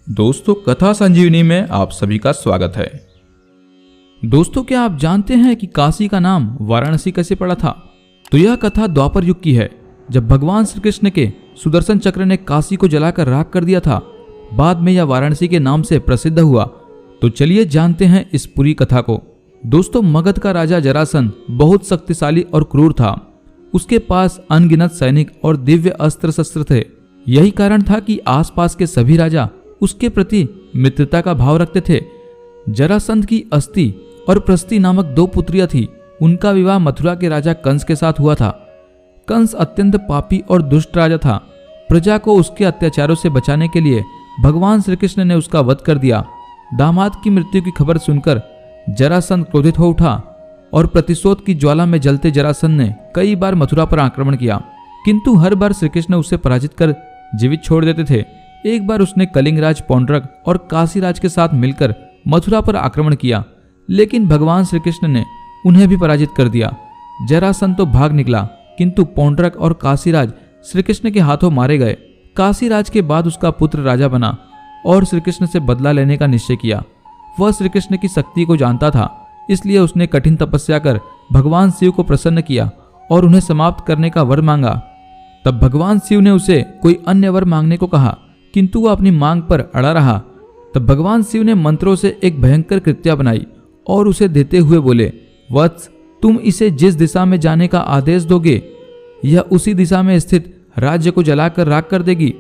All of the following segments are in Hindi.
दोस्तों, कथा संजीवनी में आप सभी का स्वागत है। दोस्तों, क्या आप जानते हैं कि काशी का नाम वाराणसी कैसे पड़ा था? तो यह कथा द्वापर युग की है, जब भगवान श्री कृष्ण के सुदर्शन चक्र ने काशी को जलाकर राख कर दिया था। बाद में यह वाराणसी के नाम से प्रसिद्ध हुआ। तो चलिए जानते हैं इस पूरी कथा को। दोस्तों, मगध का राजा जरासंध बहुत शक्तिशाली और क्रूर था। उसके पास अनगिनत सैनिक और दिव्य अस्त्र शस्त्र थे। यही कारण था कि आसपास के सभी राजा उसके प्रति मित्रता का भाव रखते थे। जरासंध की अस्ति और प्रस्ति नामक दो पुत्रियां थी। उनका विवाह मथुरा के राजा कंस के साथ हुआ था। कंस अत्यंत पापी और दुष्ट राजा था। प्रजा को उसके अत्याचारों से बचाने के लिए भगवान श्री कृष्ण ने उसका वध कर दिया। दामाद की मृत्यु की खबर सुनकर जरासंध क्रोधित हो उठा और प्रतिशोध की ज्वाला में जलते जरासंध ने कई बार मथुरा पर आक्रमण किया, किंतु हर बार श्री कृष्ण उसे पराजित कर जीवित छोड़ देते थे। एक बार उसने कलिंगराज पौंड्रक और काशीराज के साथ मिलकर मथुरा पर आक्रमण किया, लेकिन भगवान श्री कृष्ण ने उन्हें भी पराजित कर दिया। जरासंध तो भाग निकला, किंतु पौंड्रक और काशीराज श्री कृष्ण के हाथों मारे गए। काशीराज के बाद उसका पुत्र राजा बना और श्री कृष्ण से बदला लेने का निश्चय किया। वह श्री कृष्ण की शक्ति को जानता था, इसलिए उसने कठिन तपस्या कर भगवान शिव को प्रसन्न किया और उन्हें समाप्त करने का वर मांगा। तब भगवान शिव ने उसे कोई अन्य वर मांगने को कहा, किंतु वह अपनी मांग पर अड़ा रहा। तब भगवान शिव ने मंत्रों से एक भयंकर कृत्या बनाई और उसे देते हुए बोले, वत्स, तुम इसे जिस दिशा में जाने का आदेश दोगे, यह उसी दिशा में स्थित राज्य को जलाकर राख कर देगी।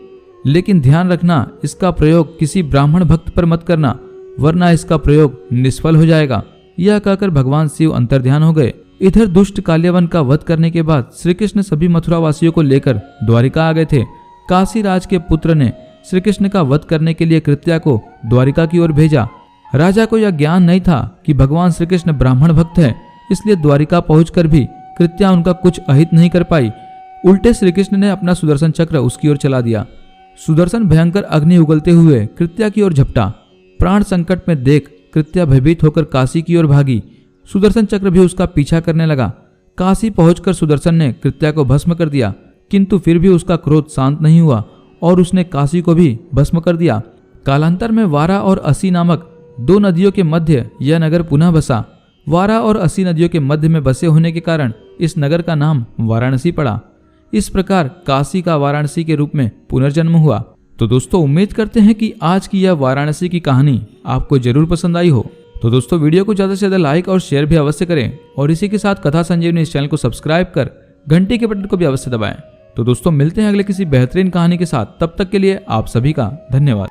लेकिन ध्यान रखना, इसका प्रयोग किसी ब्राह्मण भक्त पर मत करना, वरना इसका प्रयोग निष्फल हो जाएगा। यह कहकर भगवान शिव अंतर्ध्यान हो गए। इधर दुष्ट काल्यवन का वध करने के बाद श्री कृष्ण सभी मथुरा वासियों को लेकर द्वारिका आ गए थे। काशीराज के पुत्र ने श्री कृष्ण का वध करने के लिए कृत्या को द्वारिका की ओर भेजा। राजा को यह ज्ञान नहीं था कि भगवान श्री कृष्ण ब्राह्मण भक्त है, इसलिए द्वारिका पहुंचकर भी कृत्या उनका कुछ अहित नहीं कर पाई। उल्टे श्री कृष्ण ने अपना सुदर्शन चक्र उसकी ओर चला दिया। सुदर्शन भयंकर अग्नि उगलते हुए कृत्या की ओर झपटा। प्राण संकट में देख कृत्या भयभीत होकर काशी की ओर भागी। सुदर्शन चक्र भी उसका पीछा करने लगा। काशी पहुंचकर सुदर्शन ने कृत्या को भस्म कर दिया, किंतु फिर भी उसका क्रोध शांत नहीं हुआ और उसने काशी को भी भस्म कर दिया। कालांतर में वारा और असी नामक दो नदियों के मध्य यह नगर पुनः बसा। वारा और असी नदियों के मध्य में बसे होने के कारण इस नगर का नाम वाराणसी पड़ा। इस प्रकार काशी का वाराणसी के रूप में पुनर्जन्म हुआ। तो दोस्तों, उम्मीद करते हैं कि आज की यह वाराणसी की कहानी आपको जरूर पसंद आई हो। तो दोस्तों, वीडियो को ज़्यादा से ज़्यादा लाइक और शेयर भी अवश्य करें और इसी के साथ कथा संजीवनी इस चैनल को सब्सक्राइब कर घंटी के बटन को भी अवश्य दबाएं। तो दोस्तों, मिलते हैं अगले किसी बेहतरीन कहानी के साथ। तब तक के लिए आप सभी का धन्यवाद।